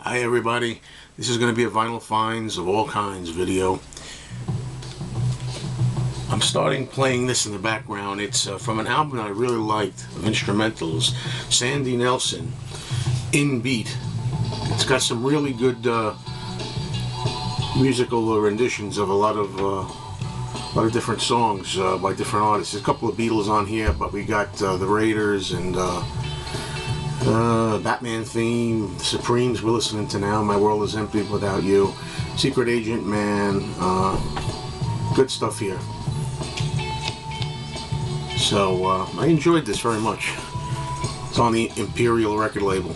Hi everybody, this is going to be a vinyl finds of all kinds video. I'm starting playing this in the background. It's from an album that I really liked of instrumentals, Sandy Nelson, In Beat. It's got some really good musical renditions of a lot of different songs by different artists. There's a couple of Beatles on here, but we got the Raiders and Batman theme, the Supremes we're listening to now, My World is Empty Without You, Secret Agent Man, good stuff here. So I enjoyed this very much. It's on the Imperial record label.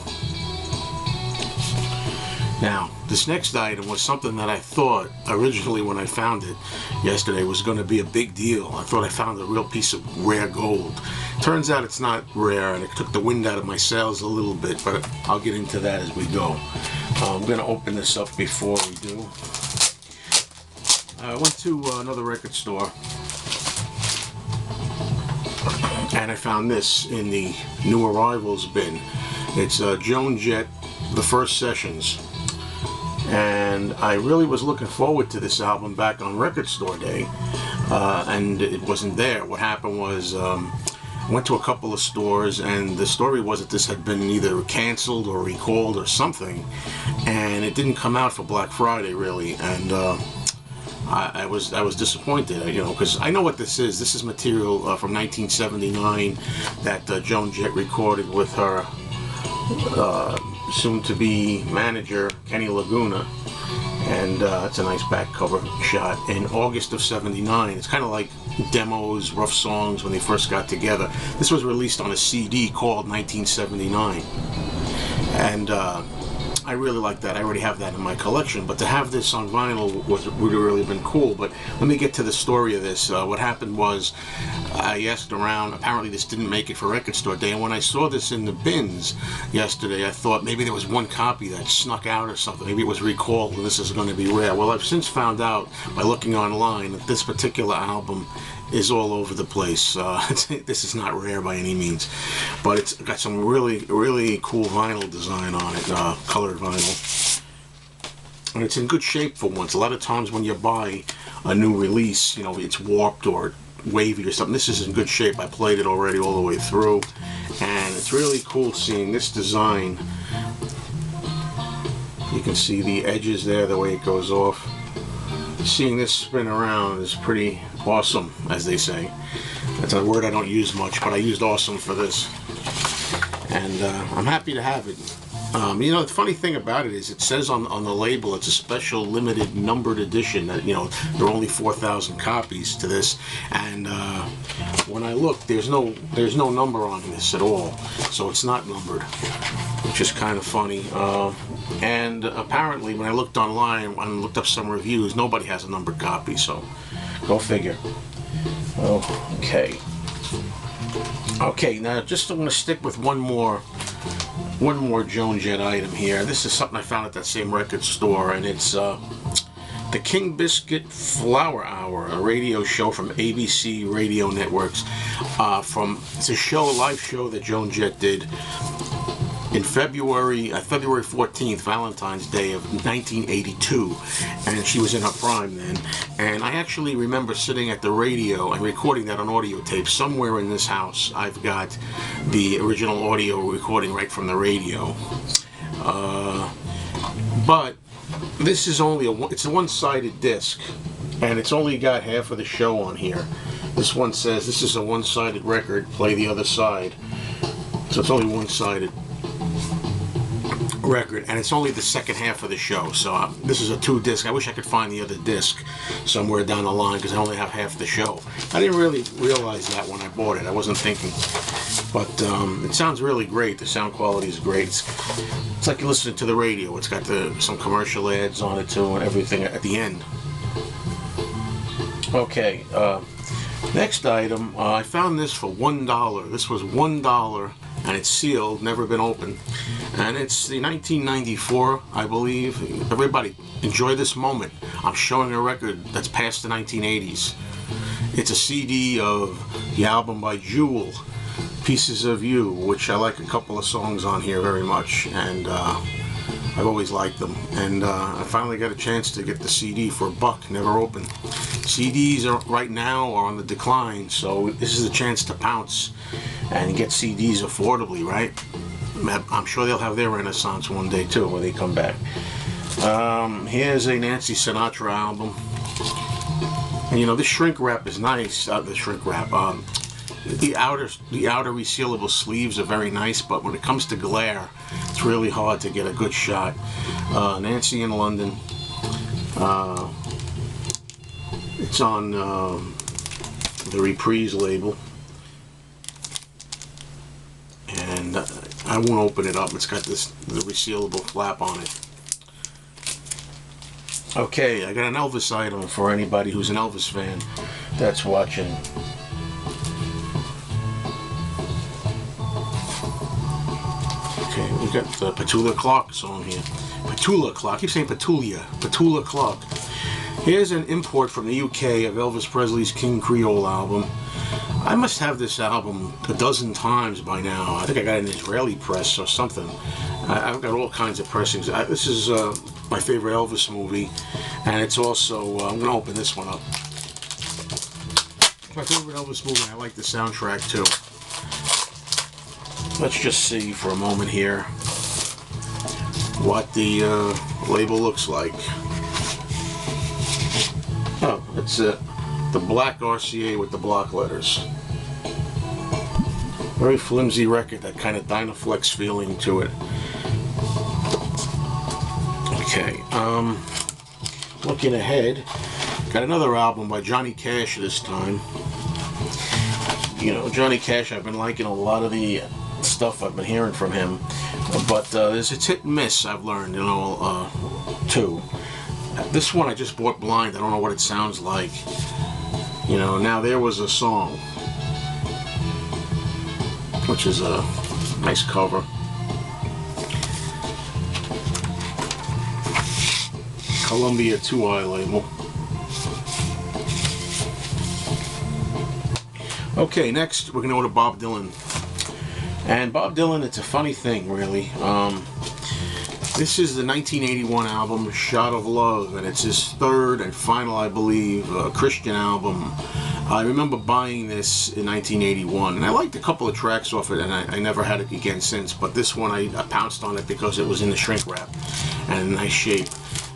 Now, this next item was something that I thought originally when I found it yesterday was going to be a big deal. I thought I found a real piece of rare gold. Turns out it's not rare, and it took the wind out of my sails a little bit, but I'll get into that as we go. I'm going to open this up before we do. I went to another record store, and I found this in the new arrivals bin. It's Joan Jett, The First Sessions. And I really was looking forward to this album back on Record Store Day, and it wasn't there. What happened was I went to a couple of stores, and the story was that this had been either canceled or recalled or something, and it didn't come out for Black Friday really, and I was disappointed, you know, because I know what this is. This is material from 1979 that Joan Jett recorded with her soon-to-be manager Kenny Laguna, and it's a nice back cover shot in August of '79. It's kind of like demos, rough songs when they first got together. This was released on a CD called 1979, and I really like that. I already have that in my collection, but to have this on vinyl would have really been cool. But let me get to the story of this. What happened was I asked around. Apparently this didn't make it for Record Store Day, and when I saw this in the bins yesterday, I thought maybe there was one copy that snuck out or something. Maybe it was recalled and this is going to be rare. Well, I've since found out by looking online that this particular album is all over the place. This is not rare by any means, but it's got some really cool vinyl design on it, colored vinyl, and it's in good shape for once. A lot of times when you buy a new release, you know, it's warped or wavy or something. This is in good shape. I played it already all the way through, and it's really cool seeing this design. You can see the edges there, the way it goes off. Seeing this spin around is pretty awesome, as they say. That's a word I don't use much, but I used awesome for this, and I'm happy to have it. You know, the funny thing about it is it says on the label it's a special limited numbered edition, that, you know, there are only 4,000 copies to this, and when I look, there's no number on this at all, so it's not numbered, which is kind of funny. And apparently when I looked online and looked up some reviews, nobody has a numbered copy, so go figure. Okay, now just I'm going to stick with one more Joan Jett item here. This is something I found at that same record store, and it's the King Biscuit Flower Hour, a radio show from ABC Radio Networks. It's a live show that Joan Jett did in February 14th, Valentine's Day of 1982, and she was in her prime then. And I actually remember sitting at the radio and recording that on audio tape. Somewhere in this house I've got the original audio recording right from the radio. But this is only it's a one-sided disc, and it's only got half of the show on here. This one says this is a one-sided record, play the other side. So it's only one-sided record, and it's only the second half of the show. So this is a 2-disc. I wish I could find the other disc somewhere down the line, because I only have half the show. I didn't really realize that when I bought it. I wasn't thinking, but it sounds really great. The sound quality is great. It's like you're listening to the radio. It's got some commercial ads on it too, and everything at the end. Okay, next item, I found this for $1. This was $1, and it's sealed, never been opened, and it's the 1994, I believe. Everybody enjoy this moment. I'm showing a record that's past the 1980s. It's a CD of the album by Jewel, Pieces of You, which I like a couple of songs on here very much, and I've always liked them, and I finally got a chance to get the CD for $1, never opened. CDs are right now are on the decline, so this is a chance to pounce and get CDs affordably, right? I'm sure they'll have their renaissance one day too when they come back. Here's a Nancy Sinatra album, and you know, this shrink wrap is nice. The shrink wrap, the outer resealable sleeves are very nice, but when it comes to glare, it's really hard to get a good shot. Nancy in London. It's on the Reprise label, and I won't open it up. It's got the resealable flap on it. Okay, I got an Elvis item for anybody who's an Elvis fan that's watching. Okay, we got the Petula Clark song here. Petula Clark. I keep saying Petulia. Petula Clark. Here's an import from the UK of Elvis Presley's King Creole album. I must have this album a dozen times by now. I think I got an Israeli press or something. I've got all kinds of pressings. This is my favorite Elvis movie, and it's also, I'm going to open this one up. It's my favorite Elvis movie. I like the soundtrack too. Let's just see for a moment here what the label looks like. Oh, it's the black RCA with the block letters. Very flimsy record, that kind of Dynaflex feeling to it. Okay, looking ahead, got another album by Johnny Cash this time. You know, Johnny Cash, I've been liking a lot of the stuff I've been hearing from him, but there's a hit and miss, I've learned, you know, too. This one I just bought blind. I don't know what it sounds like. You know, Now There Was a Song, which is a nice cover. Columbia 2i label. Okay, next we're going to go to Bob Dylan. And Bob Dylan, it's a funny thing, really. This is the 1981 album, Shot of Love, and it's his third and final, I believe, Christian album. I remember buying this in 1981, and I liked a couple of tracks off it, and I never had it again since, but this one I pounced on it because it was in the shrink wrap and in nice shape.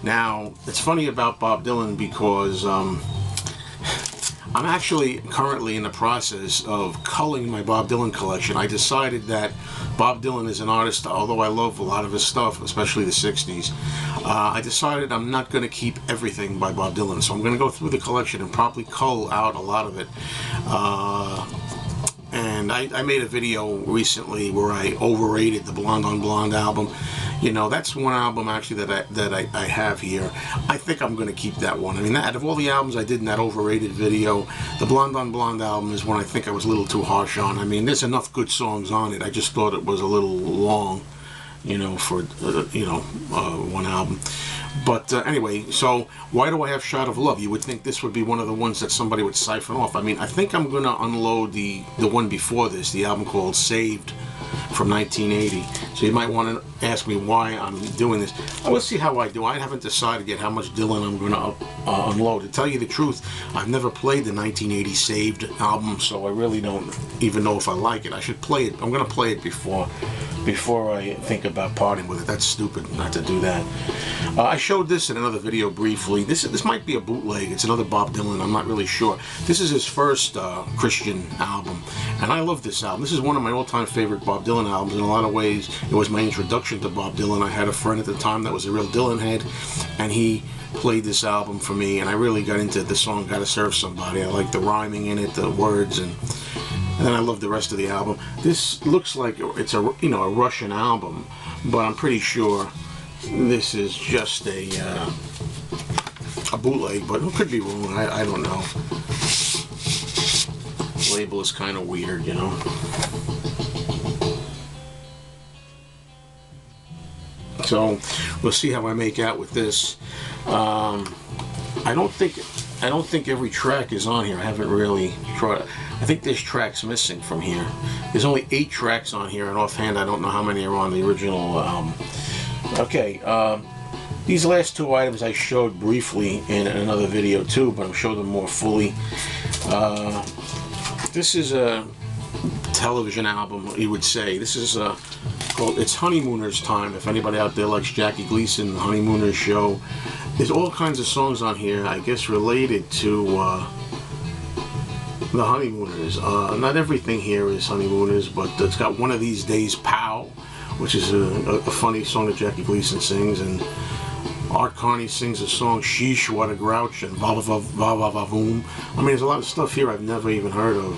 Now, it's funny about Bob Dylan because I'm actually currently in the process of culling my Bob Dylan collection. I decided that Bob Dylan is an artist, although I love a lot of his stuff, especially the 60s. I decided I'm not going to keep everything by Bob Dylan, so I'm going to go through the collection and probably cull out a lot of it. And I made a video recently where I overrated the Blonde on Blonde album. You know, that's one album actually that I have here. I think I'm going to keep that one. I mean, out of all the albums I did in that overrated video, the Blonde on Blonde album is one I think I was a little too harsh on. I mean, there's enough good songs on it. I just thought it was a little long, you know, for, one album. But anyway, so why do I have Shot of Love? You would think this would be one of the ones that somebody would siphon off. I mean, I think I'm going to unload the one before this, the album called Saved from 1980. So you might want to ask me why I'm doing this. Let's see how I do. I haven't decided yet how much Dylan I'm going to unload. To tell you the truth, I've never played the 1980 Saved album, so I really don't even know if I like it. I should play it. I'm going to play it before I think about parting with it. That's stupid not to do that. I showed this in another video briefly. This might be a bootleg. It's another Bob Dylan. I'm not really sure. This is his first Christian album, and I love this album. This is one of my all-time favorite Bob Dylan albums. In a lot of ways, it was my introduction to Bob Dylan. I had a friend at the time that was a real Dylan head, and he played this album for me, and I really got into the song Gotta Serve Somebody. I like the rhyming in it, the words, and then I love the rest of the album. This looks like it's a Russian album, but I'm pretty sure this is just a bootleg, but it could be wrong. I don't know. The label is kind of weird, you know. So we'll see how I make out with this. I don't think every track is on here. I haven't really tried. I think there's tracks missing from here. There's only 8 tracks on here, and offhand I don't know how many are on the original album. Okay, these last two items I showed briefly in another video too, but I'll show them more fully. This is a television album, you would say. This is called It's Honeymooners Time. If anybody out there likes Jackie Gleason, the Honeymooners show. There's all kinds of songs on here, I guess, related to the Honeymooners. Not everything here is Honeymooners, but it's got One of These Days, Pow, which is a funny song that Jackie Gleason sings, and Art Carney sings a song, Sheesh, What a Grouch, and Va Va Va Va Va Voom. I mean, there's a lot of stuff here I've never even heard of,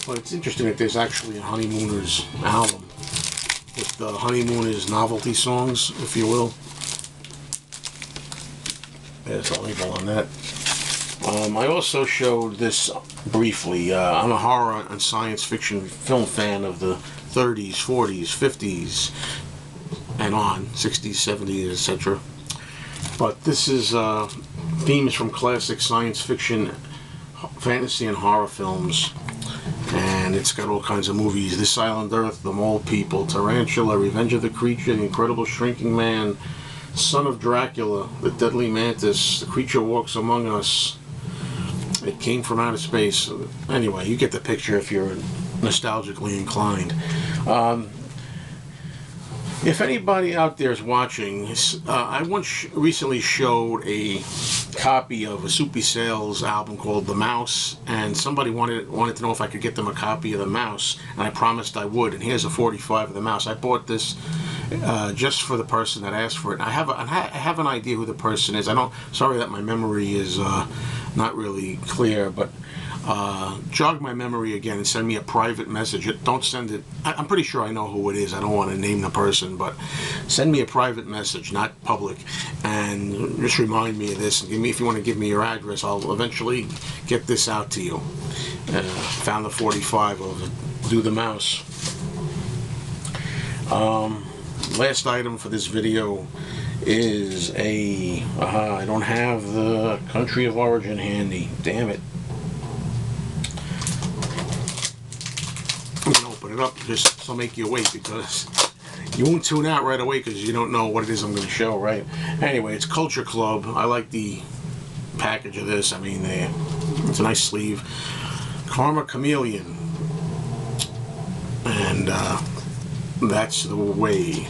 but it's interesting that there's actually a Honeymooners album with the Honeymooners novelty songs, if you will. There's a label on that. I also showed this briefly. I'm a horror and science fiction film fan of the 30s, 40s, 50s, and on, 60s, 70s, etc. But this is themes from classic science fiction, fantasy, and horror films. And it's got all kinds of movies. This Island Earth, The Mole People, Tarantula, Revenge of the Creature, The Incredible Shrinking Man, Son of Dracula, The Deadly Mantis, The Creature Walks Among Us, It Came from Outer Space. Anyway, you get the picture if you're nostalgically inclined. If anybody out there is watching, I once recently showed a copy of a Soupy Sales album called The Mouse, and somebody wanted to know if I could get them a copy of The Mouse, and I promised I would, and here's a 45 of The Mouse. I bought this just for the person that asked for it. I have an idea who the person is. Sorry that my memory is not really clear, but jog my memory again and send me a private message. Don't send it. I'm pretty sure I know who it is. I don't want to name the person, but send me a private message, not public, and just remind me of this. And if you want to give me your address, I'll eventually get this out to you. Found the 45 of Do the Mouse. Last item for this video is I don't have the country of origin handy. Damn it. I'm going to open it up just so I'll make you wait, because you won't tune out right away because you don't know what it is I'm going to show, right? Anyway, it's Culture Club. I like the package of this. I mean, it's a nice sleeve. Karma Chameleon. And that's the way.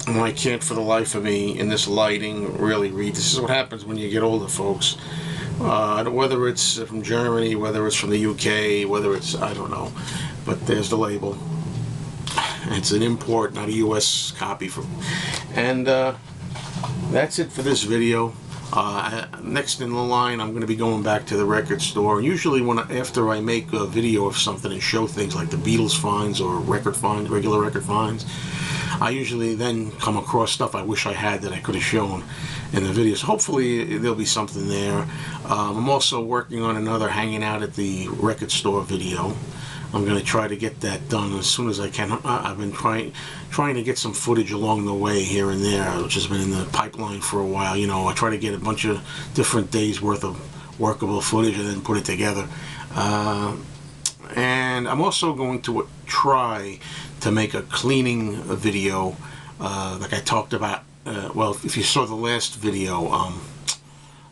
And I can't for the life of me in this lighting really read. This is what happens when you get older, folks. Whether it's from Germany, whether it's from the UK, whether it's, I don't know. But there's the label. It's an import, not a US copy. And that's it for this video. Next in the line, I'm going to be going back to the record store. Usually after I make a video of something and show things like the Beatles finds or record finds, regular record finds, I usually then come across stuff I wish I had that I could have shown in the video. So hopefully there'll be something there. I'm also working on another hanging out at the record store video. I'm going to try to get that done as soon as I can. I've been trying to get some footage along the way here and there, which has been in the pipeline for a while. You know, I try to get a bunch of different days worth of workable footage and then put it together. And I'm also going to try to make a cleaning video, like I talked about. Well, if you saw the last video,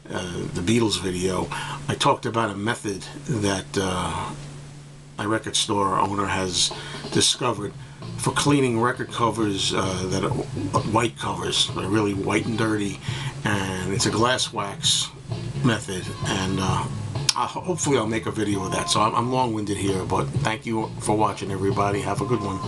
the Beatles video, I talked about a method that my record store owner has discovered for cleaning record covers that are white covers. They're really white and dirty, and it's a glass wax method, and hopefully I'll make a video of that. So I'm long-winded here, but thank you for watching, everybody. Have a good one.